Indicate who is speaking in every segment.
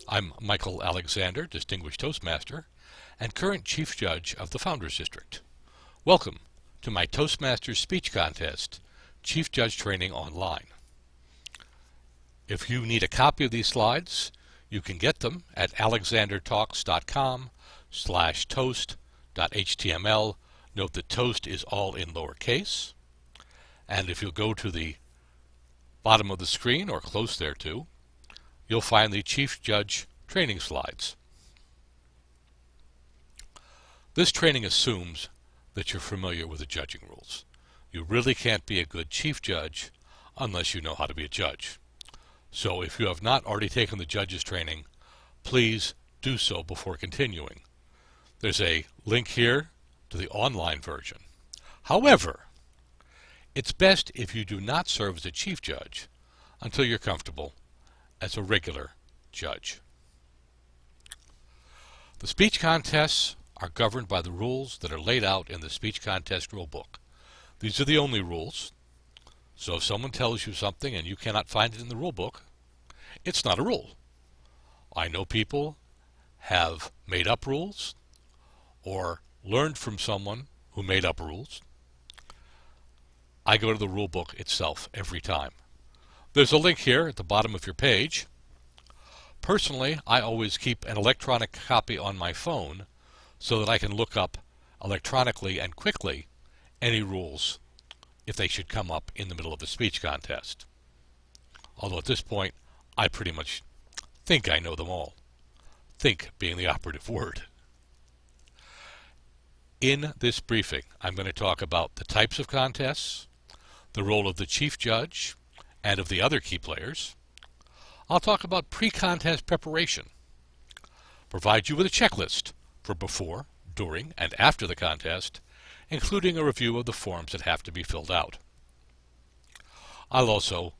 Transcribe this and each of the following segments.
Speaker 1: I'm Michael Alexander, Distinguished Toastmaster, and current Chief Judge of the Founders District. Welcome to my Toastmasters Speech Contest, Chief Judge Training Online. If you need a copy of these slides, you can get them at alexandertalks.com/toast.html. Note that toast is all in lowercase. And if you'll go to the bottom of the screen, or close thereto, you'll find the Chief Judge training slides. This training assumes that you're familiar with the judging rules. You really can't be a good Chief Judge unless you know how to be a judge. So if you have not already taken the judges training, please do so before continuing. There's a link here to the online version. However, it's best if you do not serve as a Chief Judge until you're comfortable as a regular judge. The speech contests are governed by the rules that are laid out in the speech contest rule book. These are the only rules. So if someone tells you something and you cannot find it in the rule book, it's not a rule. I know people have made up rules or learned from someone who made up rules. I go to the rule book itself every time. There's a link here at the bottom of your page. Personally, I always keep an electronic copy on my phone so that I can look up electronically and quickly any rules if they should come up in the middle of a speech contest. Although at this point, I pretty much think I know them all. Think being the operative word. In this briefing, I'm going to talk about the types of contests, the role of the Chief Judge, and of the other key players. I'll talk about pre-contest preparation, provide you with a checklist for before, during, and after the contest, including a review of the forms that have to be filled out. I'll also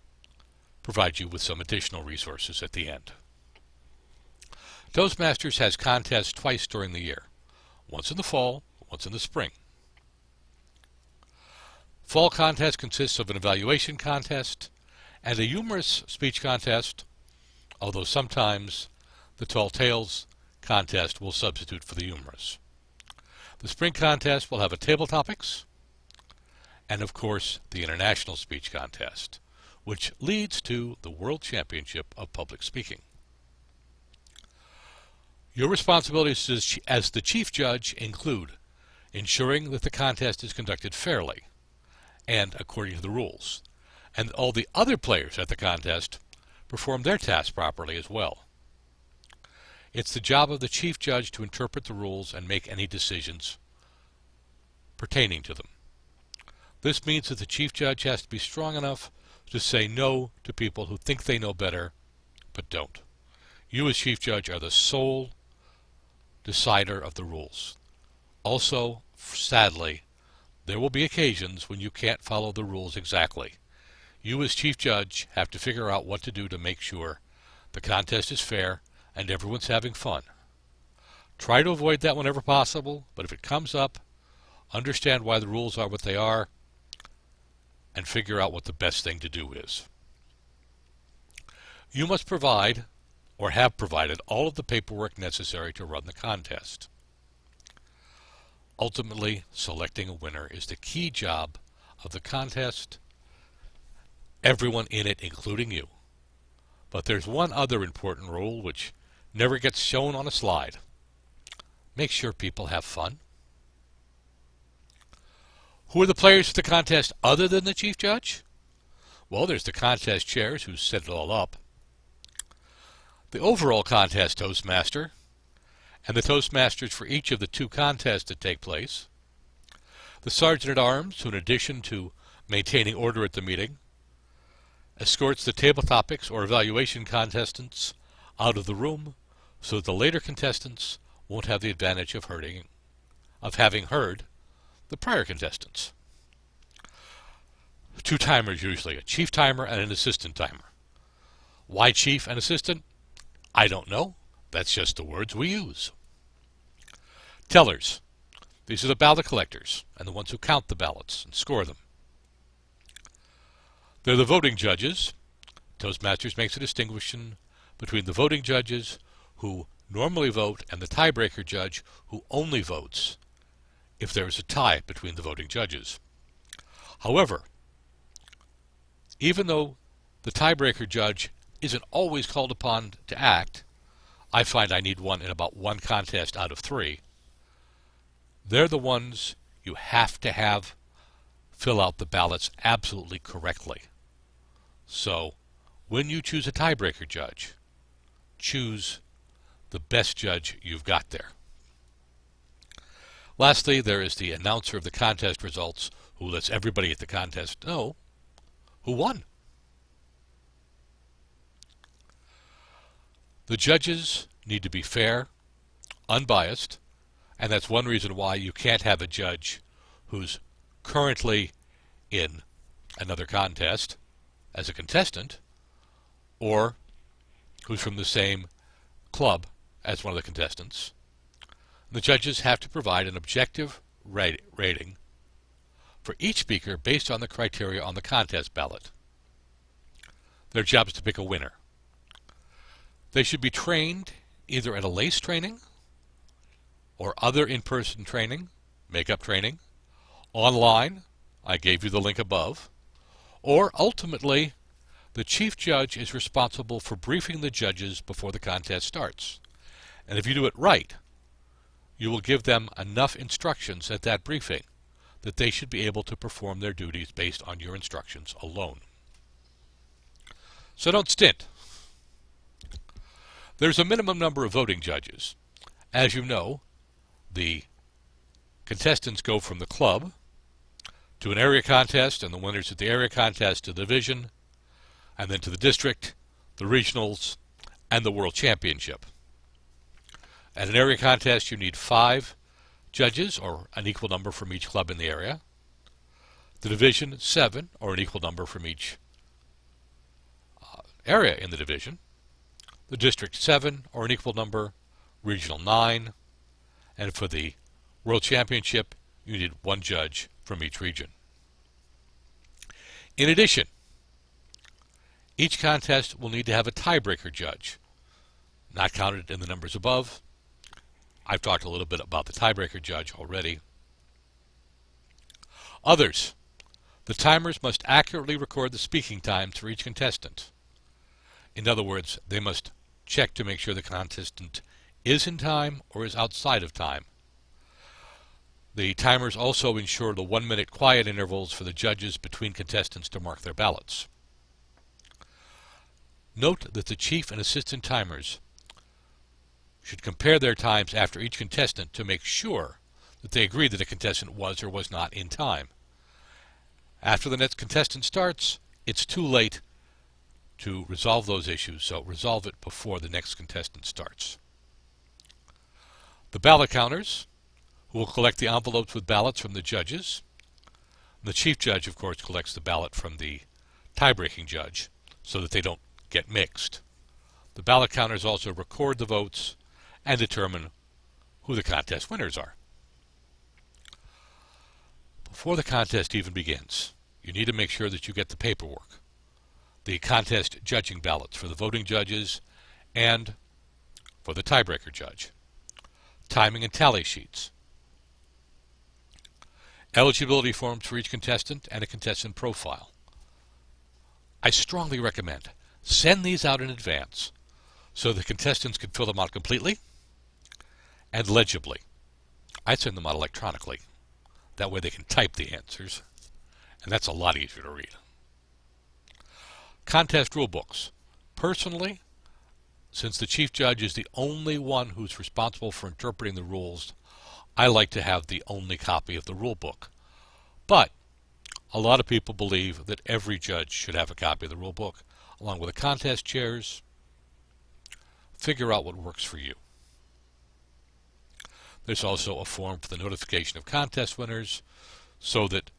Speaker 1: provide you with some additional resources at the end. Toastmasters has contests twice during the year, once in the fall, once in the spring. Fall contest consists of an evaluation contest and a humorous speech contest, although sometimes the Tall Tales contest will substitute for the humorous. The spring contest will have a table topics, and of course the international speech contest, which leads to the World Championship of Public Speaking. Your responsibilities as the Chief Judge include ensuring that the contest is conducted fairly and according to the rules, and all the other players at the contest perform their tasks properly as well. It's the job of the Chief Judge to interpret the rules and make any decisions pertaining to them. This means that the Chief Judge has to be strong enough to say no to people who think they know better but don't. You as Chief Judge are the sole decider of the rules. Also, sadly, there will be occasions when you can't follow the rules exactly. You as Chief Judge have to figure out what to do to make sure the contest is fair and everyone's having fun. Try to avoid that whenever possible, but if it comes up, understand why the rules are what they are and figure out what the best thing to do is. You must provide or have provided all of the paperwork necessary to run the contest. Ultimately, selecting a winner is the key job of the contest, everyone in it, including you. But there's one other important rule which never gets shown on a slide. Make sure people have fun. Who are the players for the contest other than the Chief Judge? Well, there's the contest chairs who set it all up, the overall contest Toastmaster, and the Toastmasters for each of the two contests that take place, the Sergeant-at-Arms, who in addition to maintaining order at the meeting, escorts the table topics or evaluation contestants out of the room so that the later contestants won't have the advantage of having heard the prior contestants. Two timers usually, a chief timer and an assistant timer. Why chief and assistant? I don't know. That's just the words we use. Tellers. These are the ballot collectors and the ones who count the ballots and score them. They're the voting judges. Toastmasters makes a distinction between the voting judges who normally vote and the tiebreaker judge who only votes if there is a tie between the voting judges. However, even though the tiebreaker judge isn't always called upon to act, I find I need one in about one contest out of 3. They're the ones you have to have fill out the ballots absolutely correctly. So, when you choose a tiebreaker judge, choose the best judge you've got there. Lastly, there is the announcer of the contest results who lets everybody at the contest know who won. The judges need to be fair, unbiased, and that's one reason why you can't have a judge who's currently in another contest as a contestant or who's from the same club as one of the contestants. The judges have to provide an objective rating for each speaker based on the criteria on the contest ballot. Their job is to pick a winner. They should be trained either at a LACE training or other in-person training, makeup training, online, I gave you the link above, or ultimately, the chief judge is responsible for briefing the judges before the contest starts. And if you do it right, you will give them enough instructions at that briefing that they should be able to perform their duties based on your instructions alone. So don't stint. There's a minimum number of voting judges. As you know, the contestants go from the club to an area contest, and the winners at the area contest to the division, and then to the district, the regionals, and the world championship. At an area contest, you need 5 judges, or an equal number from each club in the area. The division, 7, or an equal number from each area in the division. The district, 7, or an equal number. Regional, 9. And for the world championship, you need 1 judge from each region. In addition, each contest will need to have a tiebreaker judge, not counted in the numbers above. I've talked a little bit about the tiebreaker judge already. Others. The timers must accurately record the speaking times for each contestant. In other words, they must check to make sure the contestant is in time or is outside of time. The timers also ensure the 1-minute quiet intervals for the judges between contestants to mark their ballots. Note that the chief and assistant timers should compare their times after each contestant to make sure that they agree that a contestant was or was not in time. After the next contestant starts, it's too late to resolve those issues, so resolve it before the next contestant starts. The ballot counters, who will collect the envelopes with ballots from the judges. The chief judge, of course, collects the ballot from the tie-breaking judge so that they don't get mixed. The ballot counters also record the votes and determine who the contest winners are. Before the contest even begins, you need to make sure that you get the paperwork, the contest judging ballots for the voting judges and for the tiebreaker judge, timing and tally sheets, eligibility forms for each contestant, and a contestant profile. I strongly recommend send these out in advance so the contestants can fill them out completely and legibly. I send them out electronically. That way they can type the answers, and that's a lot easier to read. Contest rule books. Personally, since the chief judge is the only one who's responsible for interpreting the rules, I like to have the only copy of the rule book. But a lot of people believe that every judge should have a copy of the rule book, along with the contest chairs. Figure out what works for you. There's also a form for the notification of contest winners, so that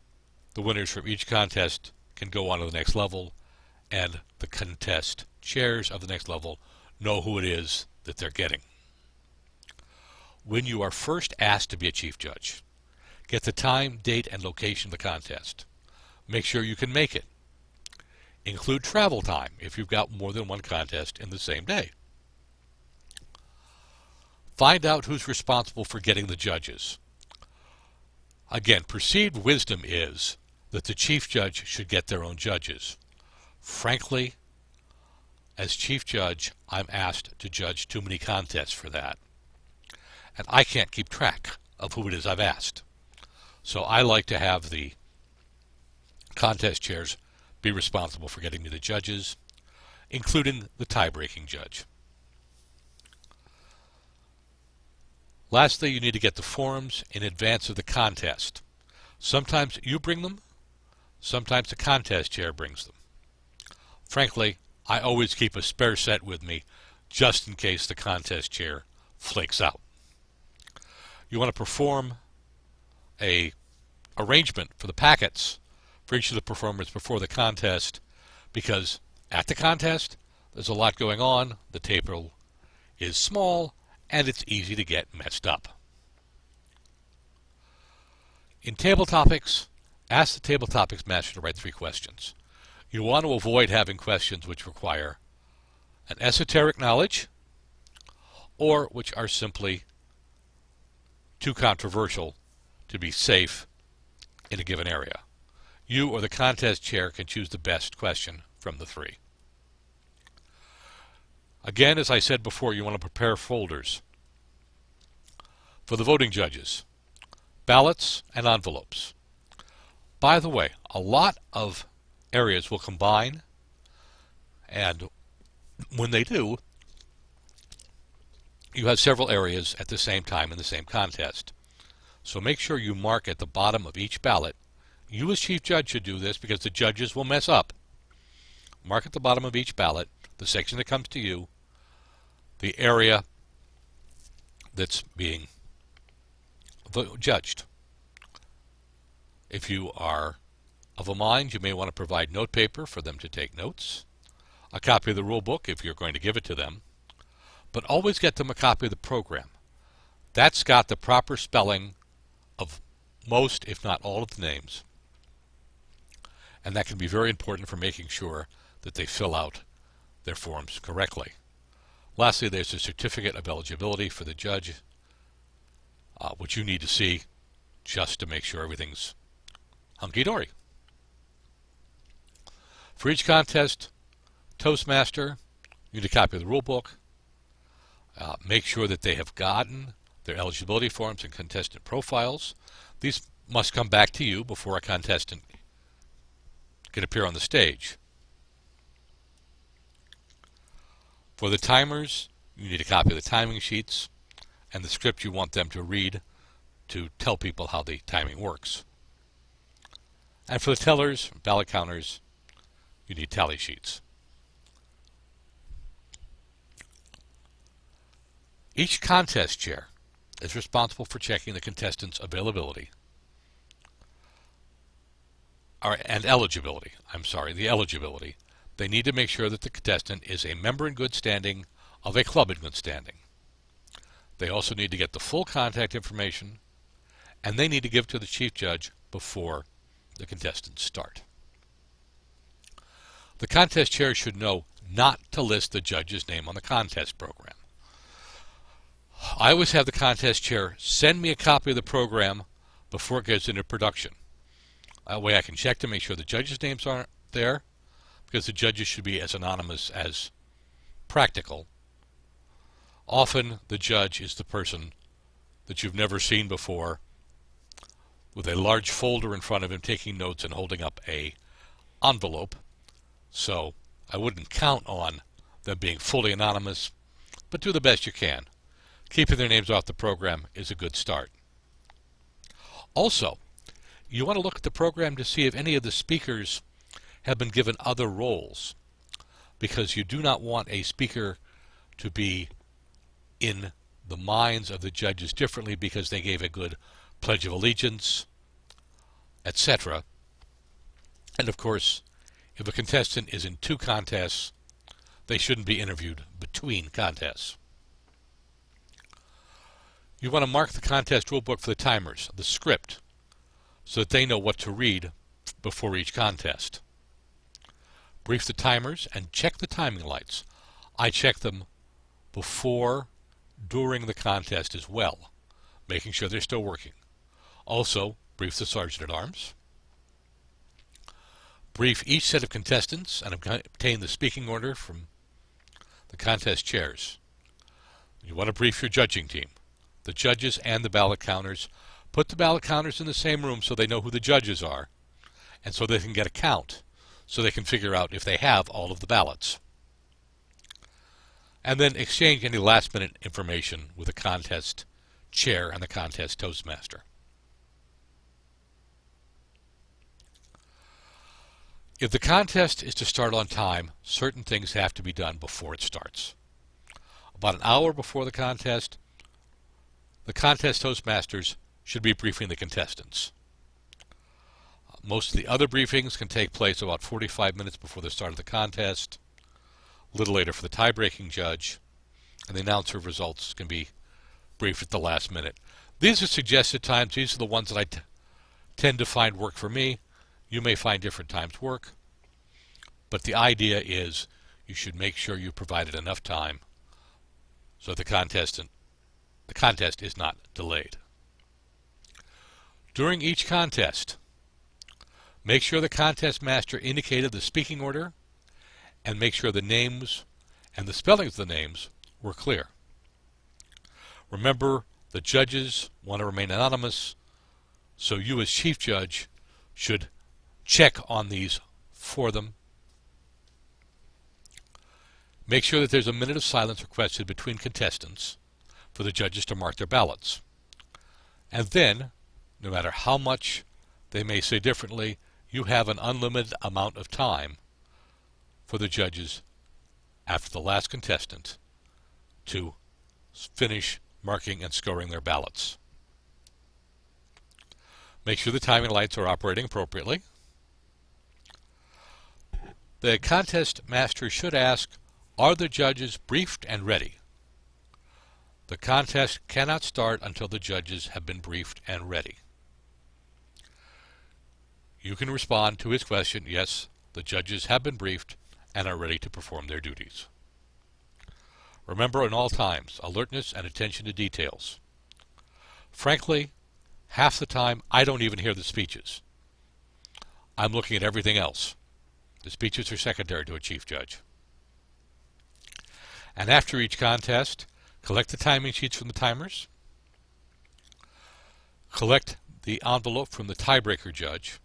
Speaker 1: the winners from each contest can go on to the next level, and the contest chairs of the next level know who it is that they're getting. When you are first asked to be a chief judge, get the time, date, and location of the contest. Make sure you can make it. Include travel time if you've got more than one contest in the same day. Find out who's responsible for getting the judges. Again, perceived wisdom is that the chief judge should get their own judges. Frankly, as chief judge, I'm asked to judge too many contests for that. And I can't keep track of who it is I've asked. So I like to have the contest chairs be responsible for getting me the judges, including the tie-breaking judge. Lastly, you need to get the forms in advance of the contest. Sometimes you bring them, sometimes the contest chair brings them. Frankly, I always keep a spare set with me just in case the contest chair flakes out. You want to perform a arrangement for the packets for each of the performers before the contest, because at the contest there's a lot going on, the table is small, and it's easy to get messed up. In table topics, ask the table topics master to write 3 questions. You want to avoid having questions which require an esoteric knowledge or which are simply too controversial to be safe in a given area. You or the contest chair can choose the best question from the 3. Again, as I said before, you want to prepare folders for the voting judges, ballots, and envelopes. By the way, a lot of areas will combine, and when they do, you have several areas at the same time in the same contest. So make sure you mark at the bottom of each ballot. You as chief judge should do this because the judges will mess up. Mark at the bottom of each ballot, the section that comes to you, the area that's being judged. If you are of a mind, you may want to provide note paper for them to take notes, a copy of the rule book if you're going to give it to them, but always get them a copy of the program. That's got the proper spelling of most, if not all, of the names, and that can be very important for making sure that they fill out their forms correctly. Lastly, there's a certificate of eligibility for the judge, which you need to see just to make sure everything's hunky-dory. For each contest, Toastmaster, you need a copy of the rule book. Make sure that they have gotten their eligibility forms and contestant profiles. These must come back to you before a contestant can appear on the stage. For the timers, you need a copy of the timing sheets and the script you want them to read to tell people how the timing works. And for the tellers, ballot counters, you need tally sheets. Each contest chair is responsible for checking the contestants' availability and eligibility. The eligibility. They need to make sure that the contestant is a member in good standing of a club in good standing. They also need to get the full contact information, and they need to give to the chief judge before the contestants start. The contest chair should know not to list the judge's name on the contest program. I always have the contest chair send me a copy of the program before it goes into production. That way I can check to make sure the judges' names aren't there, because the judges should be as anonymous as practical. Often the judge is the person that you've never seen before, with a large folder in front of him taking notes and holding up a envelope. So I wouldn't count on them being fully anonymous, but do the best you can. Keeping their names off the program is a good start. Also, you want to look at the program to see if any of the speakers have been given other roles, because you do not want a speaker to be in the minds of the judges differently because they gave a good Pledge of Allegiance, etc. And of course, if a contestant is in 2 contests, they shouldn't be interviewed between contests. You want to mark the contest rulebook for the timers, the script, so that they know what to read before each contest. Brief the timers and check the timing lights. I check them before during the contest as well, making sure they're still working. Also, brief the Sergeant-at-Arms. Brief each set of contestants and obtain the speaking order from the contest chairs. You want to brief your judging team, the judges and the ballot counters. Put the ballot counters in the same room so they know who the judges are, and so they can get a count, so they can figure out if they have all of the ballots. And then exchange any last-minute information with the contest chair and the contest Toastmaster. If the contest is to start on time, certain things have to be done before it starts. About an hour before the contest Toastmasters should be briefing the contestants. Most of the other briefings can take place about 45 minutes before the start of the contest, a little later for the tie-breaking judge, and the announcer of results can be briefed at the last minute. These are suggested times. These are the ones that I tend to find work for me. You may find different times work, but the idea is you should make sure you provided enough time so the contest is not delayed. During each contest, make sure the contest master indicated the speaking order and make sure the names and the spellings of the names were clear. Remember, the judges want to remain anonymous, so you as chief judge should check on these for them. Make sure that there's a minute of silence requested between contestants for the judges to mark their ballots. And then, no matter how much they may say differently, you have an unlimited amount of time for the judges after the last contestant to finish marking and scoring their ballots. Make sure the timing lights are operating appropriately. The contest master should ask, are the judges briefed and ready? The contest cannot start until the judges have been briefed and ready. You can respond to his question, yes, the judges have been briefed and are ready to perform their duties. Remember, in all times, alertness and attention to details. Frankly, half the time I don't even hear the speeches. I'm looking at everything else. The speeches are secondary to a chief judge. And after each contest, collect the timing sheets from the timers. Collect the envelope from the tiebreaker judge.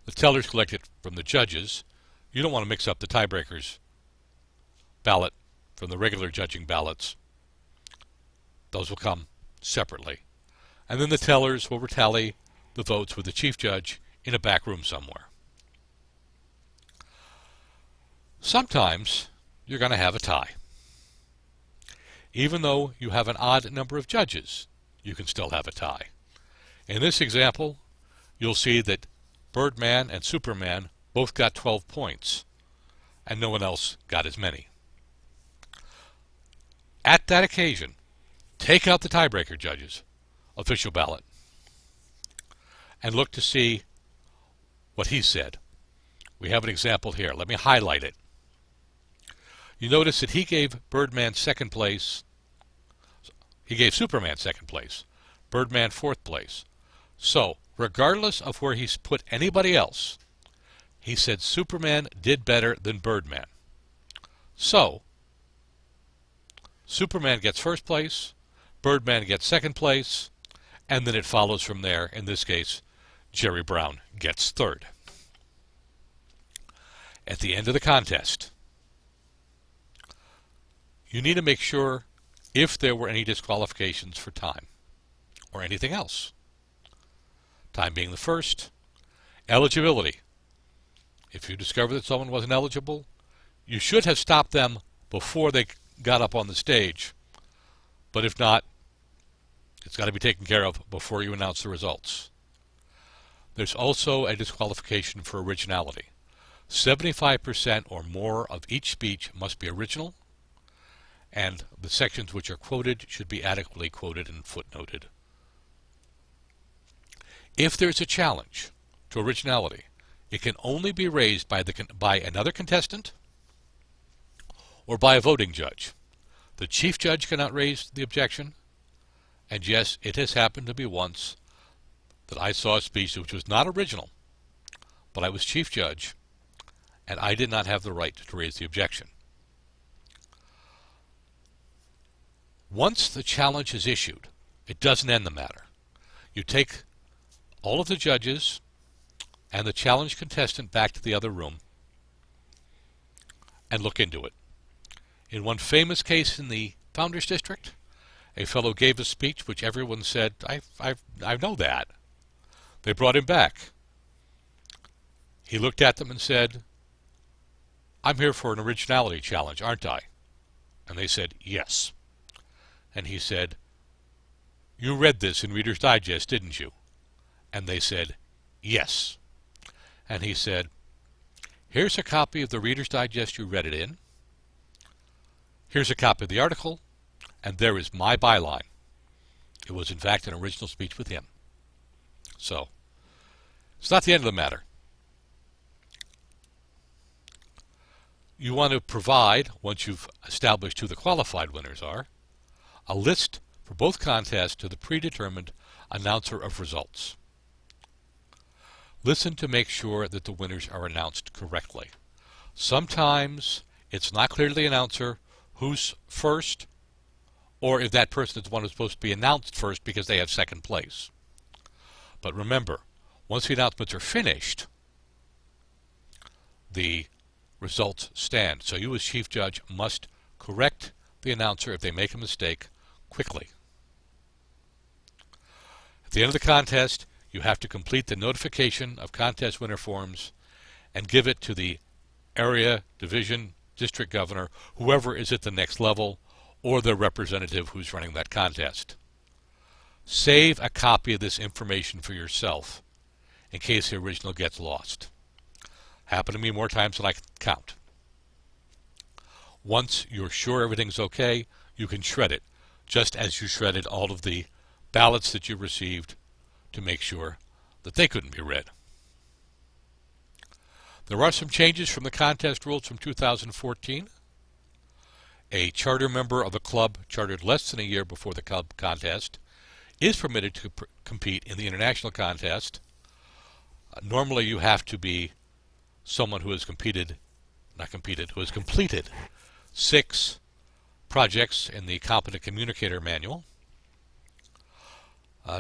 Speaker 1: The tellers collect it from the judges. You don't want to mix up the tiebreaker's ballot from the regular judging ballots. Those will come separately. And then the tellers will retally the votes with the chief judge in a back room somewhere. Sometimes you're going to have a tie. Even though you have an odd number of judges, you can still have a tie. In this example, you'll see that Birdman and Superman both got 12 points, and no one else got as many. At that occasion, take out the tiebreaker judge's official ballot and look to see what he said. We have an example here. Let me highlight it. You notice that he gave Birdman second place. He gave Superman second place. Birdman fourth place. So, regardless of where he's put anybody else, he said Superman did better than Birdman. So, Superman gets first place, Birdman gets second place, and then it follows from there. In this case, Jerry Brown gets third. At the end of the contest, you need to make sure if there were any disqualifications for time or anything else. Time being the first. Eligibility. If you discover that someone wasn't eligible, you should have stopped them before they got up on the stage. But if not, it's got to be taken care of before you announce the results. There's also a disqualification for originality. 75% or more of each speech must be original, and the sections which are quoted should be adequately quoted and footnoted. If there's a challenge to originality, it can only be raised by another contestant or by a voting judge. The chief judge cannot raise the objection. And yes, it has happened to me once that I saw a speech which was not original, but I was chief judge, and I did not have the right to raise the objection. Once the challenge is issued, it doesn't end the matter. You take all of the judges and the challenge contestant back to the other room and look into it. In one famous case in the Founders District, a fellow gave a speech which everyone said, I know that. They brought him back. He looked at them and said, I'm here for an originality challenge, aren't I? And they said, yes. And he said, you read this in Reader's Digest, didn't you? And they said, yes. And he said, here's a copy of the Reader's Digest you read it in. Here's a copy of the article, and there is my byline. It was in fact an original speech with him. So, it's not the end of the matter. You want to provide, once you've established who the qualified winners are, a list for both contests to the predetermined announcer of results. Listen to make sure that the winners are announced correctly. Sometimes it's not clear to the announcer who's first, or if that person is the one who's supposed to be announced first because they have second place. But remember, once the announcements are finished, the results stand. So you as chief judge must correct the announcer if they make a mistake quickly. At the end of the contest, you have to complete the notification of contest winner forms and give it to the area, division, district governor, whoever is at the next level, or their representative who's running that contest. Save a copy of this information for yourself in case the original gets lost. Happened to me more times than I can count. Once you're sure everything's okay, you can shred it, just as you shredded all of the ballots that you received to make sure that they couldn't be read. There are some changes from the contest rules from 2014. A charter member of a club chartered less than a year before the club contest is permitted to compete in the international contest. Normally you have to be someone who has completed 6 projects in the Competent Communicator Manual.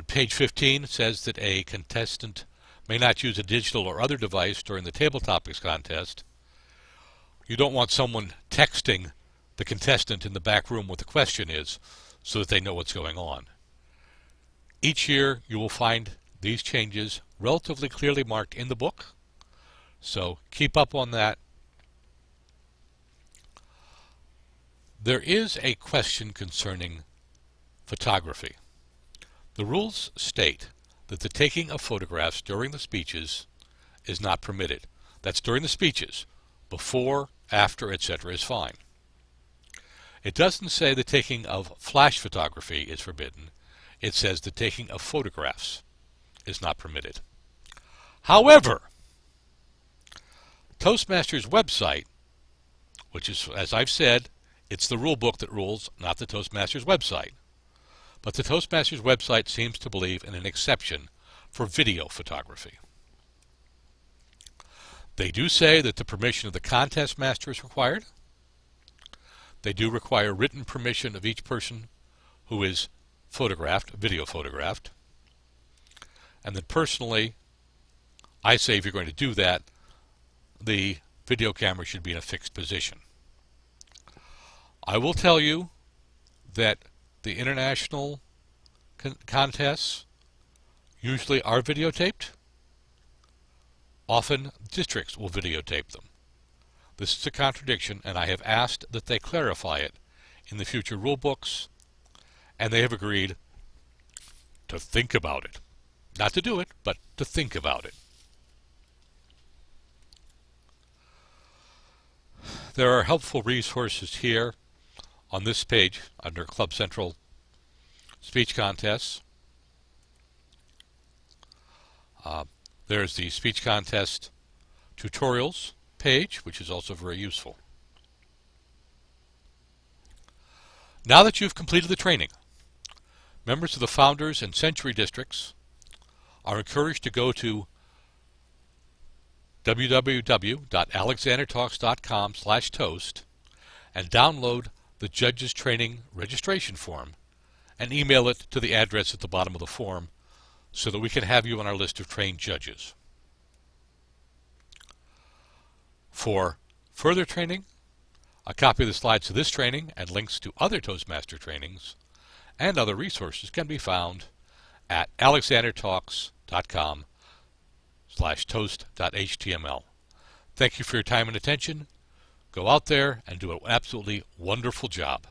Speaker 1: Page 15 says that a contestant may not use a digital or other device during the table topics contest. You don't want someone texting the contestant in the back room what the question is so that they know what's going on. Each year you will find these changes relatively clearly marked in the book, so keep up on that. There is a question concerning photography. The rules state that the taking of photographs during the speeches is not permitted. That's during the speeches. Before, after, etc. is fine. It doesn't say the taking of flash photography is forbidden. It says the taking of photographs is not permitted. However, Toastmaster's website, which is, as I've said, it's the rule book that rules, not the Toastmaster's website. But the Toastmaster's website seems to believe in an exception for video photography. They do say that the permission of the contest master is required. They do require written permission of each person who is photographed, video photographed. And then personally, I say if you're going to do that, the video camera should be in a fixed position. I will tell you that the international contests usually are videotaped. Often districts will videotape them. This is a contradiction, and I have asked that they clarify it in the future rule books, and they have agreed to think about it. Not to do it, but to think about it. There are helpful resources here on this page under Club Central Speech Contests. There's the Speech Contest Tutorials page, which is also very useful. Now that you've completed the training, members of the Founders and Century Districts are encouraged to go to www.alexandertalks.com/toast and download the Judges Training Registration Form and email it to the address at the bottom of the form so that we can have you on our list of trained judges. For further training, a copy of the slides to this training and links to other Toastmaster trainings and other resources can be found at alexandertalks.com/toast.html. Thank you for your time and attention. Go out there and do an absolutely wonderful job.